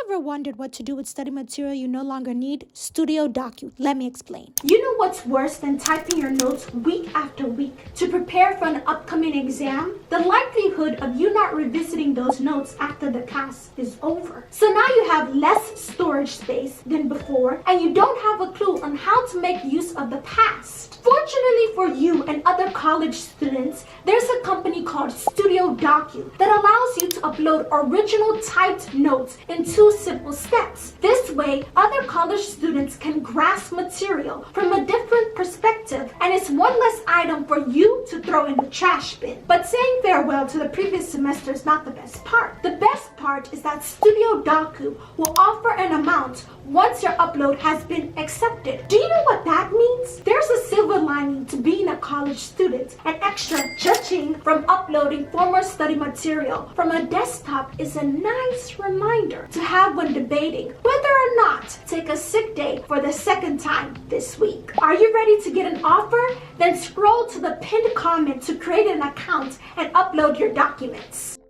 ever wondered what to do with study material you no longer need? Studocu. Let me explain. You know what's worse than typing your notes week after week to prepare for an upcoming exam? The likelihood of you not revisiting those notes after the class is over. So now you have less storage space than before, and you don't have a clue on how to make use of the past. Fortunately for you and other college students, there's a company called Studocu that allows you to upload original typed notes in 2 simple steps. This way, other college students can grasp material from a different perspective, and it's one less item for you to throw in the trash bin. But saying farewell to the previous semester is not the best part. The best part is that Studocu will offer an amount once your upload has been accepted. Do you know what that means? There's a silver lining to being a college student. An extra judging from uploading former study material from a desktop is a nice reminder to have when debating whether or not take a sick day for the second time this week. Are you ready to get an offer? Then scroll to the pinned comment to create an account and upload your documents.